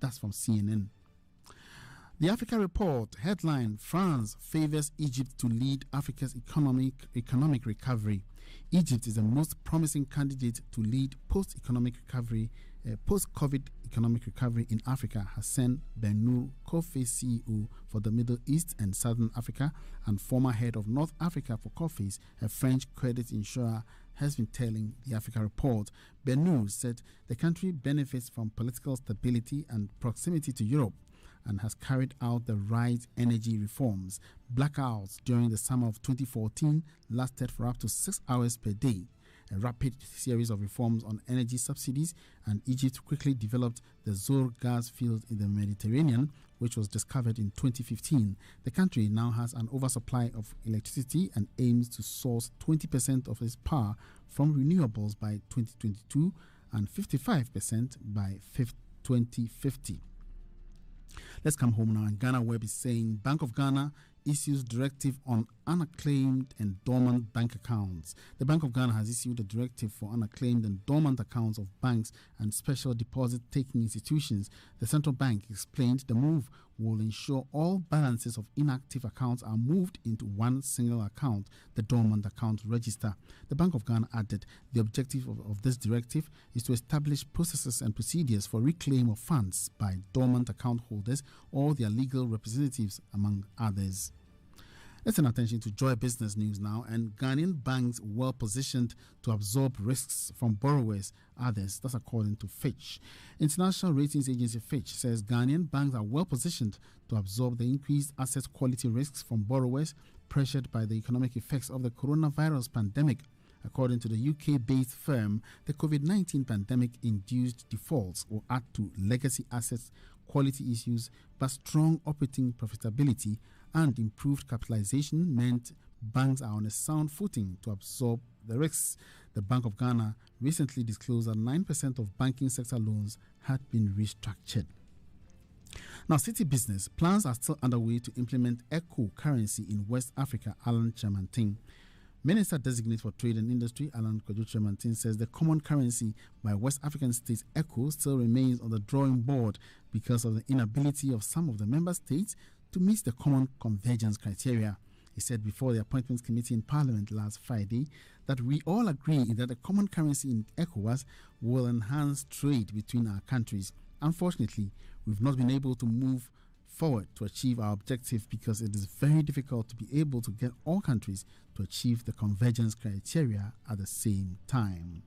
That's from CNN. The Africa Report headline: France favors Egypt to lead Africa's economic recovery. Egypt is the most promising candidate to lead post-COVID economic recovery in Africa, Hassan Ben-Nour, Kofi CEO for the Middle East and Southern Africa and former head of North Africa for Kofi's, a French credit insurer, has been telling the Africa Report. Ben-Nour said the country benefits from political stability and proximity to Europe and has carried out the right energy reforms. Blackouts during the summer of 2014 lasted for up to 6 hours per day. A rapid series of reforms on energy subsidies, and Egypt quickly developed the Zohr gas field in the Mediterranean, which was discovered in 2015. The country now has an oversupply of electricity and aims to source 20% of its power from renewables by 2022 and 55% by 2050. Let's come home now. And Ghana Web is saying Bank of Ghana issues directive on unacclaimed and dormant bank accounts. The Bank of Ghana has issued a directive for unacclaimed and dormant accounts of banks and special deposit-taking institutions. The central bank explained the move will ensure all balances of inactive accounts are moved into one single account, the dormant account register. The Bank of Ghana added the objective of this directive is to establish processes and procedures for reclaim of funds by dormant account holders or their legal representatives, among others. Let's turn attention to Joy Business News now. And Ghanaian banks well positioned to absorb risks from borrowers, others. That's according to Fitch. International ratings agency Fitch says Ghanaian banks are well positioned to absorb the increased asset quality risks from borrowers pressured by the economic effects of the coronavirus pandemic. According to the UK-based firm, the COVID-19 pandemic-induced defaults will add to legacy assets quality issues, but strong operating profitability and improved capitalization meant banks are on a sound footing to absorb the risks. The Bank of Ghana recently disclosed that 9% of banking sector loans had been restructured. Now, City Business plans are still underway to implement ECHO currency in West Africa. Alan Chamantin, Minister Designate for Trade and Industry, Alan Chamantin, says the common currency by West African states, ECHO, still remains on the drawing board because of the inability of some of the member states to meet the common convergence criteria. He said before the Appointments Committee in Parliament last Friday that we all agree that a common currency in ECOWAS will enhance trade between our countries. Unfortunately, we've not been able to move forward to achieve our objective because it is very difficult to be able to get all countries to achieve the convergence criteria at the same time.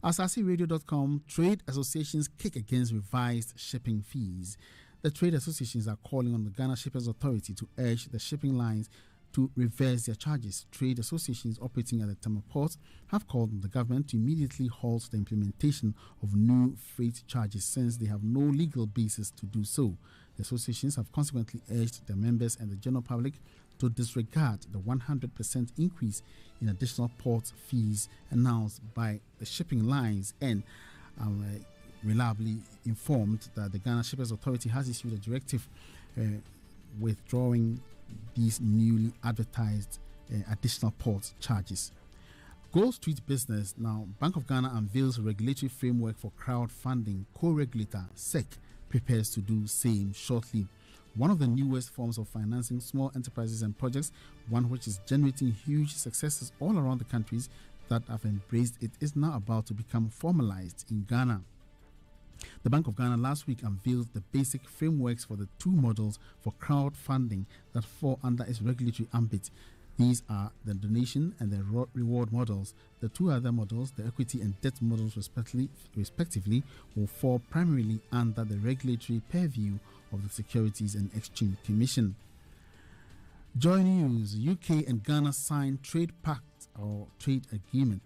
AsaseRadio.com, trade associations kick against revised shipping fees. The trade associations are calling on the Ghana Shippers Authority to urge the shipping lines to reverse their charges. Trade associations operating at the Tema port have called on the government to immediately halt the implementation of new freight charges since they have no legal basis to do so. The associations have consequently urged their members and the general public to disregard the 100% increase in additional port fees announced by the shipping lines and reliably informed that the Ghana Shippers Authority has issued a directive withdrawing these newly advertised additional port charges. Gold Street Business now. Bank of Ghana unveils regulatory framework for crowdfunding. Co-regulator SEC prepares to do same shortly. One of the newest forms of financing small enterprises and projects, one which is generating huge successes all around the countries that have embraced it, is now about to become formalized in Ghana. The Bank of Ghana last week unveiled the basic frameworks for the two models for crowdfunding that fall under its regulatory ambit. These are the donation and the reward models. The two other models, the equity and debt models respectively, will fall primarily under the regulatory purview of the Securities and Exchange Commission. Joy News, UK and Ghana signed trade pact or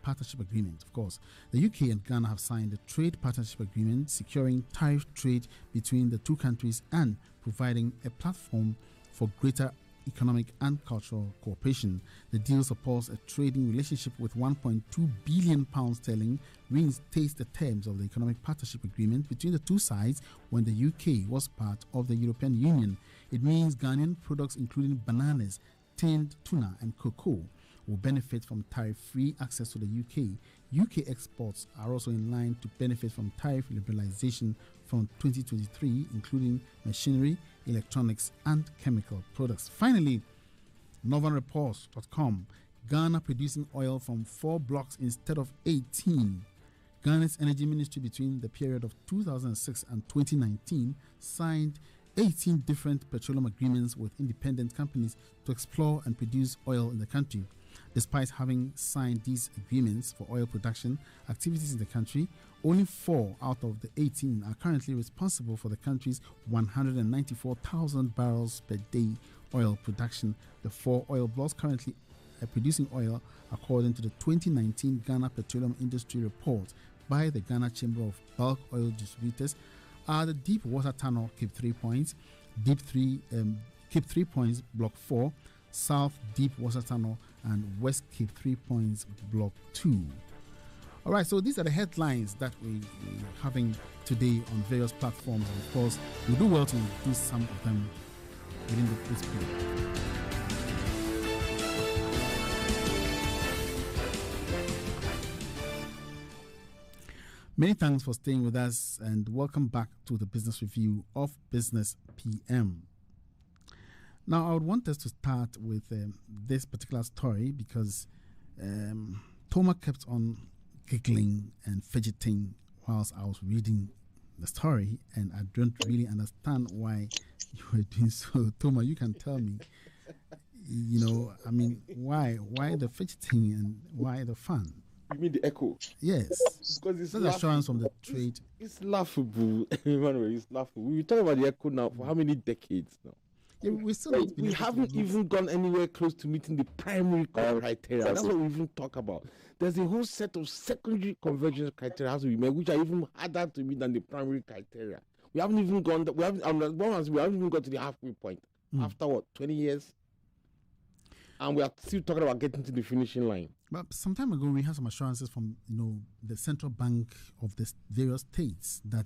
partnership agreement. Of course, the UK and Ghana have signed a trade partnership agreement securing tariff trade between the two countries and providing a platform for greater economic and cultural cooperation. The deal supports a trading relationship with £1.2 billion sterling, reinstates the terms of the economic partnership agreement between the two sides when the UK was part of the European Union. It means Ghanaian products including bananas, tinned tuna and cocoa will benefit from tariff-free access to the UK. UK exports are also in line to benefit from tariff liberalization from 2023, including machinery, electronics, and chemical products. Finally, NorthernReports.com, Ghana producing oil from 4 blocks instead of 18. Ghana's energy ministry between the period of 2006 and 2019 signed 18 different petroleum agreements with independent companies to explore and produce oil in the country. Despite having signed these agreements for oil production activities in the country, only 4 out of the 18 are currently responsible for the country's 194,000 barrels per day oil production. The 4 oil blocks currently producing oil, according to the 2019 Ghana Petroleum Industry Report by the Ghana Chamber of Bulk Oil Distributors, are the Deep Water Tunnel Cape 3 Points, Cape 3 Points Block 4, South Deep Water Tunnel, and West Cape 3 Points Block 2. All right, so these are the headlines that we're having today on various platforms. And of course, we do well to do some of them within this period. Many thanks for staying with us, and welcome back to the business review of Business PM. Now, I would want us to start with this particular story because Toma kept on giggling and fidgeting whilst I was reading the story, and I don't really understand why you were doing so. Toma, you can tell me, why the fidgeting and why the fun? You mean the echo? Yes. Because it's assurance from the trade. It's laughable. Emmanuel, it's laughable. We talk about the echo now for how many decades now? Yeah, we haven't even gone anywhere close to meeting the primary criteria. That's what we even talk about. There's a whole set of secondary convergence criteria has to be met, which are even harder to meet than the primary criteria. We haven't even gone. We haven't even got to the halfway point. After what, 20 years? And we are still talking about getting to the finishing line. But some time ago, we had some assurances from the central bank of the various states that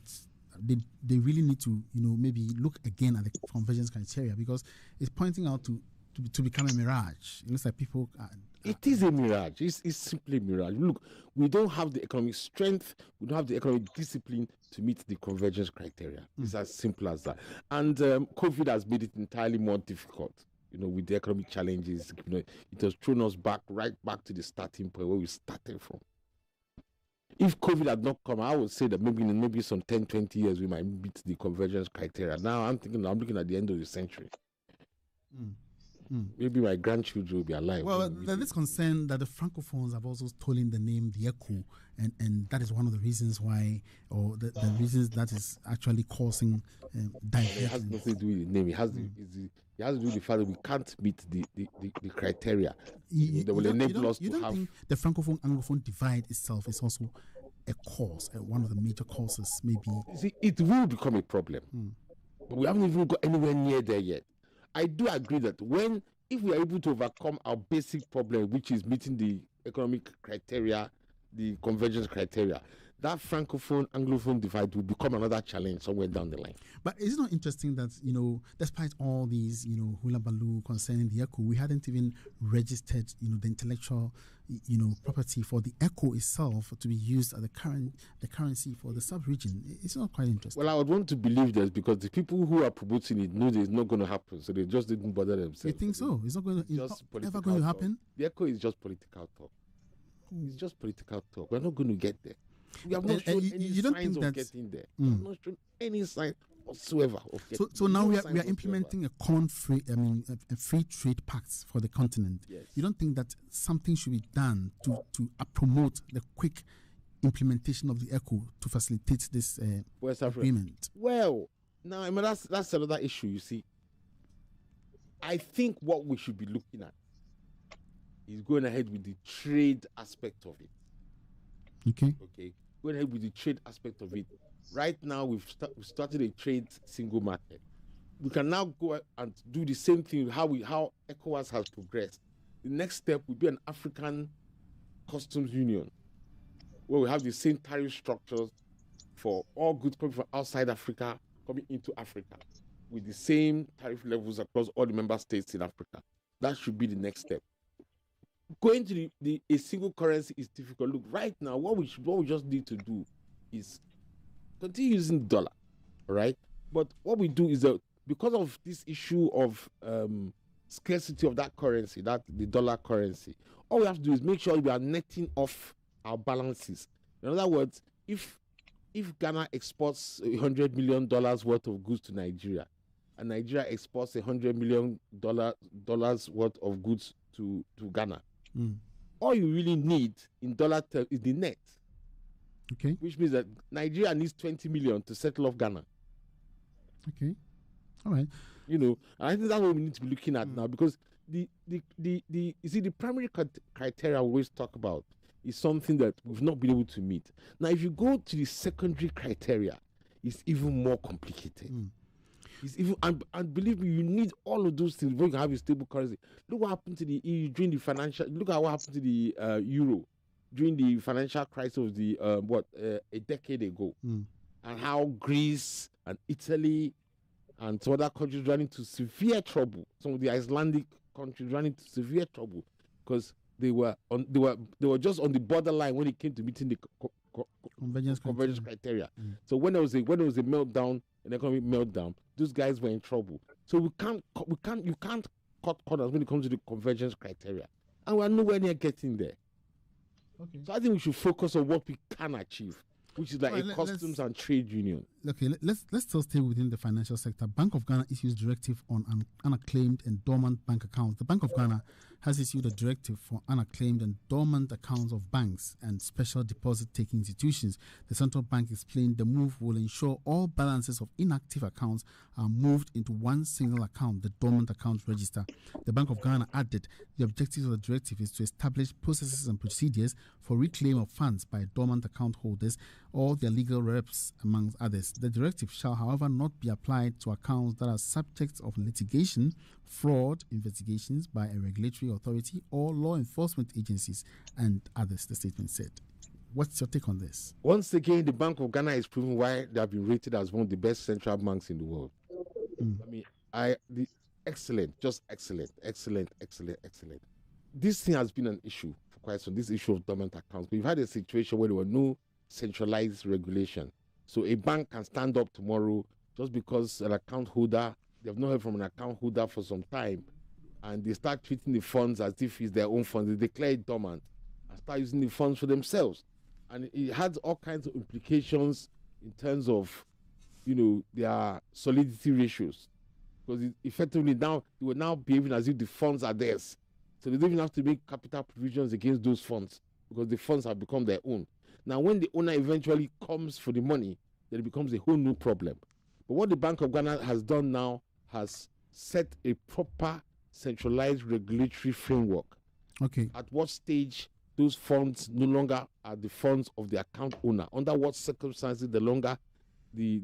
they really need to maybe look again at the convergence criteria, because it's pointing out to become a mirage. It looks like people. It is a mirage. It's simply a mirage. Look, we don't have the economic strength. We don't have the economic discipline to meet the convergence criteria. It's as simple as that. And COVID has made it entirely more difficult. With the economic challenges, it has thrown us right back to the starting point where we started from. If COVID had not come, I would say that maybe some 10, 20 years we might meet the convergence criteria. Now I'm looking at the end of the century. Maybe my grandchildren will be alive. Well, there's this concern that the Francophones have also stolen the name The Echo, and that is one of the reasons why, or the reasons that is actually causing divergence. It has nothing to do with the name. It has to do with the fact that we can't meet the criteria. They will enable us to have. You don't think the Francophone-Anglophone divide itself is also a cause, one of the major causes, maybe? See, it will become a problem. But we haven't even got anywhere near there yet. I do agree that if we are able to overcome our basic problem, which is meeting the economic criteria, the convergence criteria, that Francophone-Anglophone divide will become another challenge somewhere down the line. But is it not interesting that, despite all these, hula baloo concerning the ECHO, we hadn't even registered, the intellectual, property for the ECHO itself to be used as the currency for the sub-region? It's not quite interesting. Well, I would want to believe this because the people who are promoting it know it's not going to happen, so they just didn't bother themselves. You think so? It's not going to, ever going to happen? The ECHO is just political talk. It's just political talk. We're not going to get there. We have not shown any signs of getting there. We have not shown any sign whatsoever of getting there. So now we are implementing a common free trade pact for the continent. Yes. You don't think that something should be done to promote the quick implementation of the ECHO to facilitate this agreement? Well, now I mean that's another issue. You see, I think what we should be looking at is going ahead with the trade aspect of it. Okay. Going ahead with the trade aspect of it. Right now, we've started a trade single market. We can now go and do the same thing. How ECOWAS has progressed. The next step will be an African customs union, where we have the same tariff structures for all goods coming from outside Africa coming into Africa, with the same tariff levels across all the member states in Africa. That should be the next step. going to a single currency is difficult. Look, right now, what we just need to do is continue using dollar, right? But what we do is that because of this issue of scarcity of that currency, that the dollar currency, all we have to do is make sure we are netting off our balances. In other words, if Ghana exports $100 million worth of goods to Nigeria, and Nigeria exports $100 million worth of goods to Ghana, all you really need in dollar terms is the net. Okay. Which means that Nigeria needs 20 million to settle off Ghana. Okay. All right. You know, and I think that's what we need to be looking at now, because you see, the primary criteria we always talk about is something that we've not been able to meet. Now, if you go to the secondary criteria, it's even more complicated. It's even, and believe me, you need all of those things before you can have a stable currency. Look what happened to the EU during the financial. Look at what happened to the euro during the financial crisis of the a decade ago, and how Greece and Italy and some other countries ran into severe trouble. Some of the Icelandic countries ran into severe trouble because they were just on the borderline when it came to meeting the convergence criteria. So when there was a meltdown, an economic meltdown, those guys were in trouble. So you can't cut corners when it comes to the convergence criteria, and we're nowhere near getting there. Okay. So I think we should focus on what we can achieve, which is like a customs and trade union. Okay, let's still stay within the financial sector. Bank of Ghana issues directive on unacclaimed and dormant bank accounts. The Bank of Ghana has issued a directive for unacclaimed and dormant accounts of banks and special deposit-taking institutions. The central bank explained the move will ensure all balances of inactive accounts are moved into one single account, the dormant accounts register. The Bank of Ghana added the objective of the directive is to establish processes and procedures for reclaim of funds by dormant account holders or their legal reps, amongst others. The directive shall, however, not be applied to accounts that are subjects of litigation, fraud investigations by a regulatory authority or law enforcement agencies and others, the statement said. What's your take on this? Once again, the Bank of Ghana is proving why they have been rated as one of the best central banks in the world. I mean, excellent. This thing has been an issue for quite some. This issue of dormant accounts. We've had a situation where there were no centralized regulation. So a bank can stand up tomorrow just because an account holder, they've not heard from an account holder for some time, and they start treating the funds as if it's their own funds. They declare it dormant and start using the funds for themselves. And it has all kinds of implications in terms of, their solidity ratios. Because effectively now, they will now behaving as if the funds are theirs. So they don't even have to make capital provisions against those funds because the funds have become their own. Now, when the owner eventually comes for the money, then it becomes a whole new problem. But what the Bank of Ghana has done now has set a proper centralized regulatory framework. Okay. At what stage those funds no longer are the funds of the account owner? Under what circumstances the longer the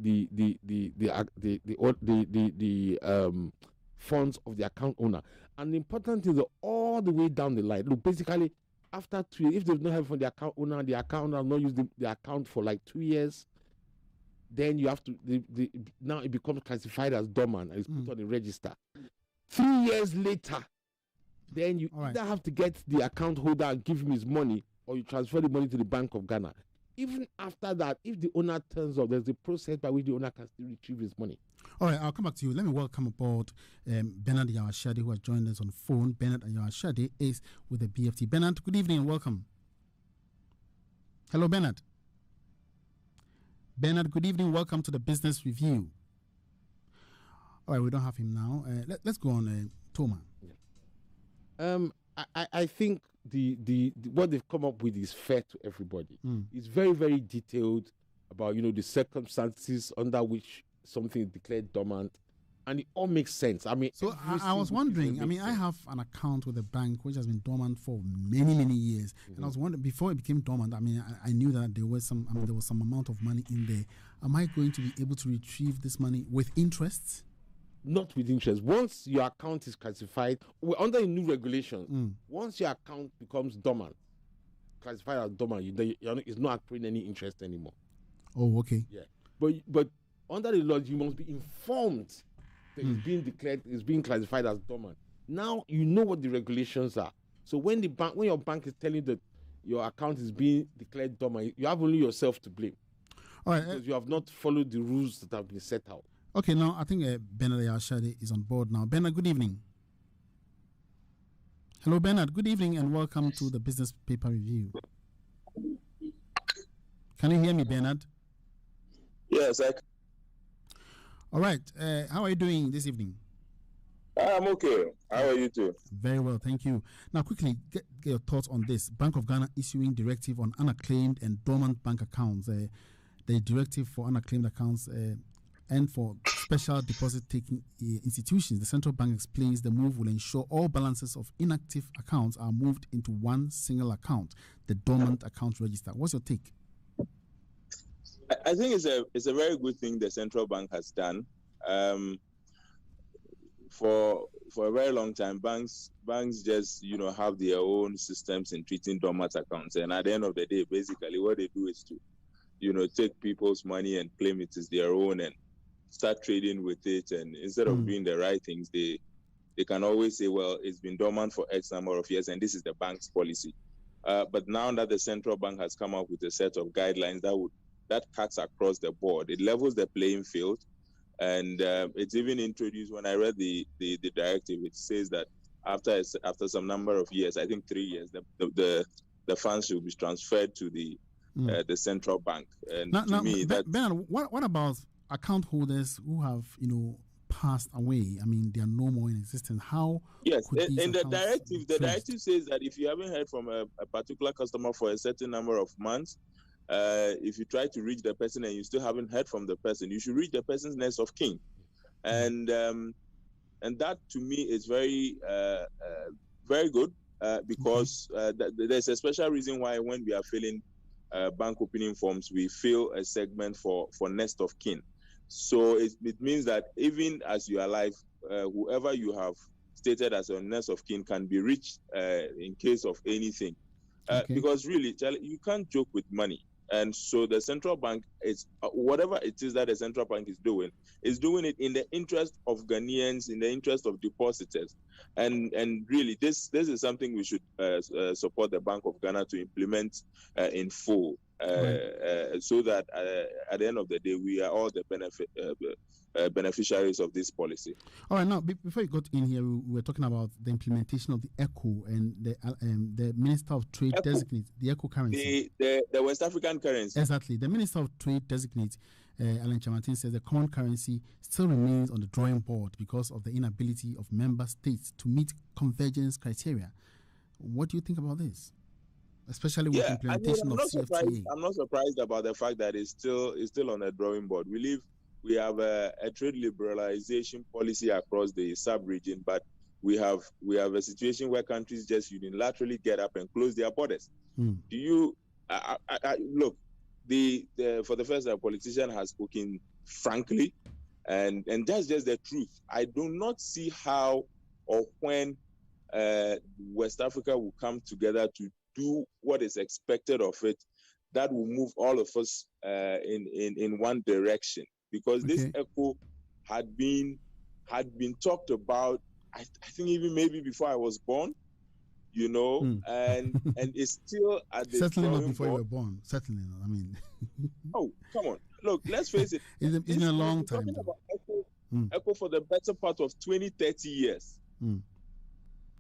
funds of the account owner? And the important thing is that all the way down the line, look, basically, after 2 years, if they've not heard from the account owner has not used the account for like 2 years, then you have to, now it becomes classified as dormant and it's put on the register. 3 years later, then you either have to get the account holder and give him his money, or you transfer the money to the Bank of Ghana. Even after that, if the owner turns up, there's a process by which the owner can still retrieve his money. All right, I'll come back to you. Let me welcome aboard Bernard Yawashade, who has joined us on the phone. Bernard Yawashade is with the BFT. Bernard, good evening and welcome. Hello, Bernard. Bernard, good evening. Welcome to the Business Review. All right, we don't have him now. Let's go on, Toma. Yeah. I think the what they've come up with is fair to everybody. It's very, very detailed about the circumstances under which something is declared dormant, and it all makes sense. I mean, so I was wondering. I mean, I have an account with a bank which has been dormant for many, many years, and I was wondering, before it became dormant, I mean, I knew that there was some amount of money in there. Am I going to be able to retrieve this money with interest? Not with interest. Once your account is classified, under the new regulations, once your account becomes dormant, classified as dormant, it's not accruing any interest anymore. Oh, okay. Yeah, but under the law, you must be informed that it's being declared, it's being classified as dormant. Now you know what the regulations are. So when your bank is telling you that your account is being declared dormant, you have only yourself to blame. All right, because you have not followed the rules that have been set out. Okay, now I think Bernard Asaase is on board now. Bernard, good evening. Hello, Bernard. Good evening and welcome to the Business Paper Review. Can you hear me, Bernard? Yes, I can. All right. How are you doing this evening? I'm okay. How are you too? Very well, thank you. Now, quickly, get your thoughts on this. Bank of Ghana issuing directive on unacclaimed and dormant bank accounts. The directive for unacclaimed accounts and for special deposit-taking institutions. The central bank explains the move will ensure all balances of inactive accounts are moved into one single account, the dormant account register. What's your take? I think it's a very good thing the central bank has done. For a very long time, banks just have their own systems in treating dormant accounts, and at the end of the day, basically what they do is to take people's money and claim it is their own and start trading with it. And instead of doing the right things, they can always say, well, it's been dormant for X number of years and this is the bank's policy. But now that the central bank has come up with a set of guidelines that cuts across the board, it levels the playing field. And it's even introduced, when I read the directive, it says that after some number of years, I think 3 years, the funds should be transferred to the central bank. And to me, Bernard, what about account holders who have passed away? I mean, they are no more in existence. How? Yes, in the directive says that if you haven't heard from a particular customer for a certain number of months, if you try to reach the person and you still haven't heard from the person, you should reach the person's next of kin. And that to me is very very good because there's a special reason why when we are filling bank opening forms, we fill a segment for next of kin. So it means that even as you are alive, whoever you have stated as a next of kin can be reached in case of anything. Because really, Charlie, you can't joke with money. And so the central bank is whatever it is that the central bank is doing it in the interest of Ghanaians, in the interest of depositors, and really this is something we should support the Bank of Ghana to implement in full, so that at the end of the day we are all the beneficiaries of this policy. All right, now before you got in here, we were talking about the implementation of the ECO and the Minister of Trade designate the ECO currency, the West African currency. Exactly, the Minister of Trade designate Alan Chamartin says the common currency still remains on the drawing board because of the inability of member states to meet convergence criteria. What do you think about this, especially with implementation of CFTA? I'm not surprised about the fact that it's still on the drawing board. We have a trade liberalization policy across the sub-region, but we have a situation where countries just unilaterally get up and close their borders. Do you look? For the first time, a politician has spoken frankly, and that's just the truth. I do not see how or when West Africa will come together to do what is expected of it that will move all of us in one direction. Because this ECO had been talked about, I think even maybe before I was born, and it's still at the certainly not before you were born. Certainly not. I mean, oh, come on, look, let's face it. It's been a long time. Talking about ECO for the better part of 20-30 years.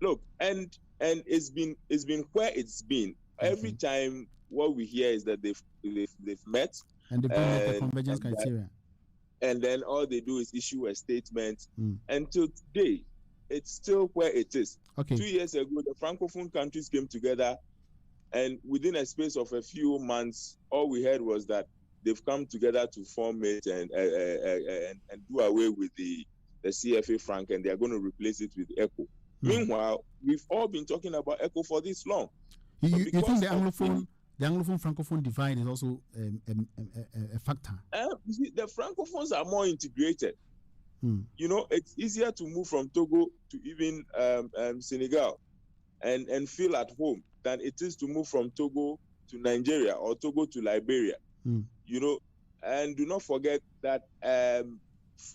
Look, and it's been where it's been. Every time what we hear is that they've met and they bring up the convergence criteria. And then all they do is issue a statement. Until today, it's still where it is. 2 years ago, the Francophone countries came together, and within a space of a few months, all we heard was that they've come together to form it and do away with the CFA franc, and they are going to replace it with ECO. Meanwhile, we've all been talking about ECO for this long. You think the Anglophone Francophone divide is also a factor? You see, the Francophones are more integrated. It's easier to move from Togo to even Senegal and feel at home than it is to move from Togo to Nigeria or Togo to Liberia. And do not forget that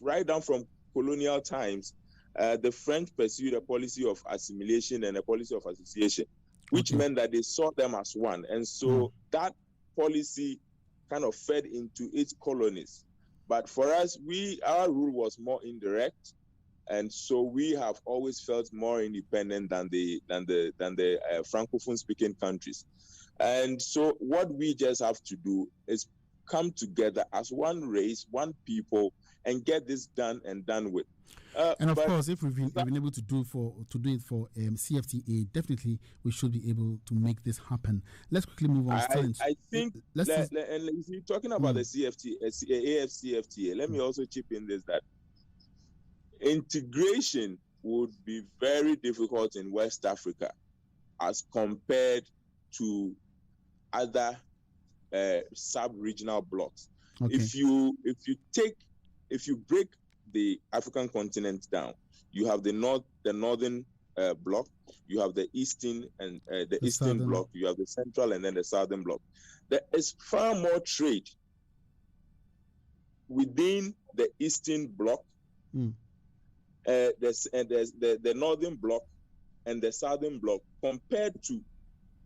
right down from colonial times, the French pursued a policy of assimilation and a policy of association, which meant that they saw them as one. And so that policy kind of fed into its colonies. But for us, our rule was more indirect, and so we have always felt more independent than the Francophone-speaking countries. And so what we just have to do is come together as one race, one people, and get this done and done with. And of course, if we've been able to do it for CFTA, definitely we should be able to make this happen. Let's quickly move on. I think, and if you're talking about the AFCFTA, let me also chip in this, that integration would be very difficult in West Africa as compared to other sub-regional blocks. Okay. If you break the African continent down, you have the northern block, you have the eastern and the eastern block, you have the central and then the southern block. There is far more trade within the eastern block. There's the northern block and the southern block compared to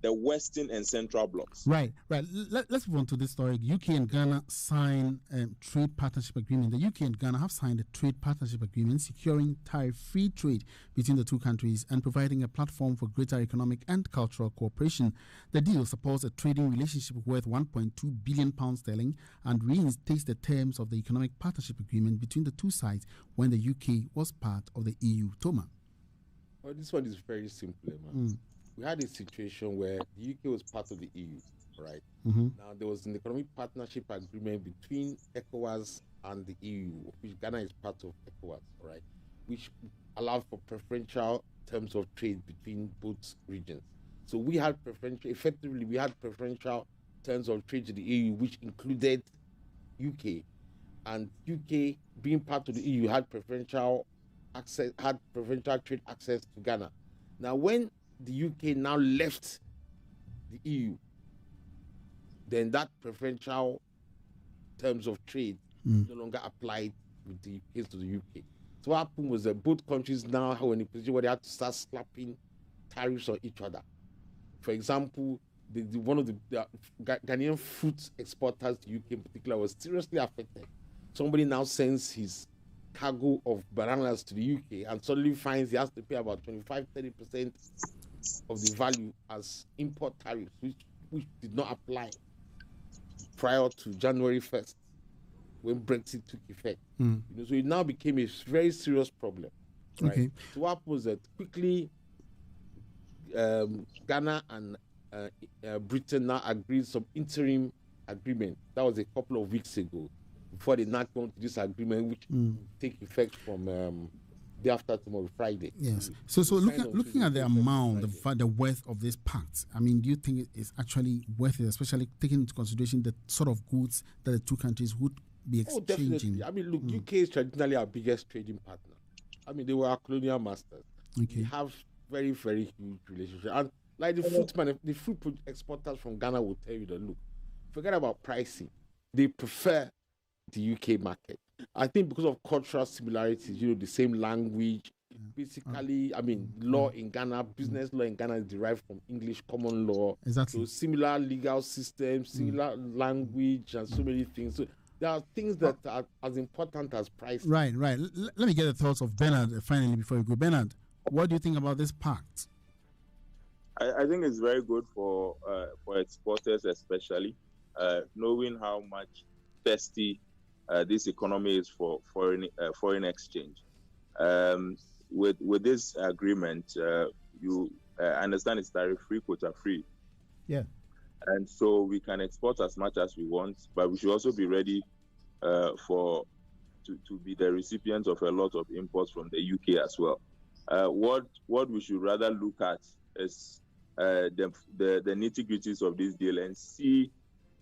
the western and central blocks. Right. Let's move on to this story. UK and Ghana sign trade partnership agreement. The UK and Ghana have signed a trade partnership agreement securing tariff-free trade between the two countries and providing a platform for greater economic and cultural cooperation. The deal supports a trading relationship worth £1.2 billion and reinstates the terms of the economic partnership agreement between the two sides when the UK was part of the EU. Toma. Well, this one is very simple, man. We had a situation where the UK was part of the EU, right? Now, there was an economic partnership agreement between ECOWAS and the EU, which Ghana is part of ECOWAS, right? Which allowed for preferential terms of trade between both regions. So we had preferential terms of trade to the EU, which included UK. And UK, being part of the EU, had preferential trade access to Ghana. Now, when the UK now left the EU, then that preferential terms of trade no longer applied with the case to the UK. So what happened was that both countries now were in a position where they had to start slapping tariffs on each other. For example, one of the Ghanaian fruit exporters to the UK in particular was seriously affected. Somebody now sends his cargo of bananas to the UK and suddenly finds he has to pay about 25-30% of the value as import tariffs, which did not apply prior to January 1st when Brexit took effect. So it now became a very serious problem. Right? Okay. So what happened was that quickly Ghana and Britain now agreed some interim agreement. That was a couple of weeks ago before they now come to this agreement, which will take effect from day after tomorrow, Friday. Yes. So looking at the amount, the worth of this pact, I mean, do you think it's actually worth it, especially taking into consideration the sort of goods that the two countries would be exchanging? Oh, definitely. I mean, look, UK is traditionally our biggest trading partner. I mean, they were our colonial masters. Okay. We have very, very huge relationship. And like the fruit exporters from Ghana will tell you that, look, forget about pricing. They prefer the UK market. I think because of cultural similarities, the same language. Basically, I mean, law in Ghana, business law in Ghana is derived from English common law. Exactly. So similar legal systems, similar language, and so many things. So there are things that are as important as pricing. Right. Let me get the thoughts of Bernard finally before you go. Bernard, what do you think about this pact? I think it's very good for exporters, especially knowing how much thirsty this economy is for foreign exchange. With this agreement, you understand it's tariff-free, quota-free. Yeah. And so we can export as much as we want, but we should also be ready to be the recipients of a lot of imports from the UK as well. What we should rather look at is the nitty-gritties of this deal and see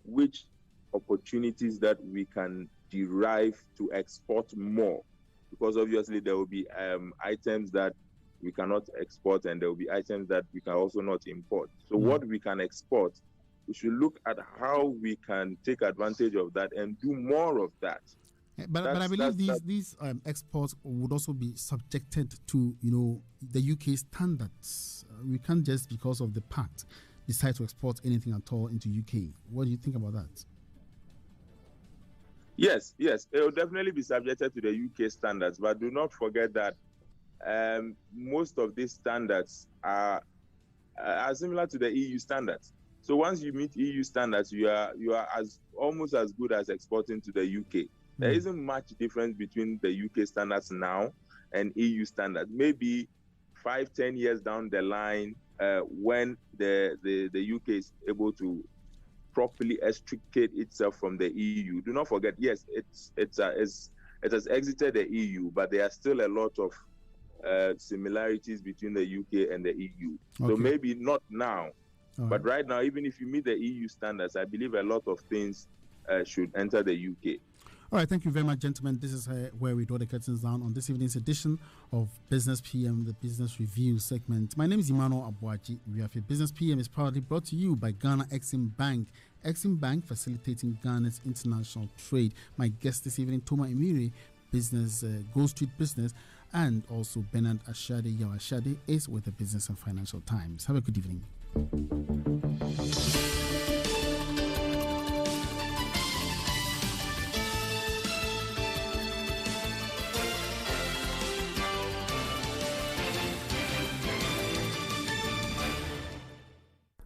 which opportunities that we can derive to export more, because obviously there will be items that we cannot export and there will be items that we can also not import. So what we can export, we should look at how we can take advantage of that and do more of that. But I believe these exports would also be subjected to the UK standards. We can't just because of the pact decide to export anything at all into UK. What do you think about that? Yes, it will definitely be subjected to the UK standards, but do not forget that most of these standards are similar to the EU standards. So once you meet EU standards, you are almost as good as exporting to the UK. There isn't much difference between the UK standards now and EU standards. Maybe 5-10 years down the line, when the UK is able to properly extricate itself from the EU. Do not forget, yes, it has exited the EU, but there are still a lot of similarities between the UK and the EU. Okay. So maybe not now, but right now, even if you meet the EU standards, I believe a lot of things should enter the UK. All right, thank you very much, gentlemen. This is where we draw the curtains down on this evening's edition of Business PM, the Business Review segment. My name is Emmanuel Abuaji. Business PM is proudly brought to you by Ghana Exim Bank. Exim Bank facilitating Ghana's international trade. My guest this evening, Toma Emiri, business, Gold Street Business, and also Bernard Ashade Yawashade is with the Business and Financial Times. Have a good evening.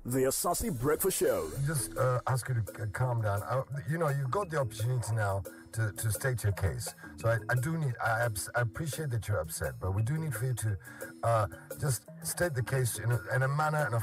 The Asaase Breakfast Show. Just ask you to calm down. You've got the opportunity now to state your case. So I appreciate that you're upset, but we do need for you to just state the case in a manner and a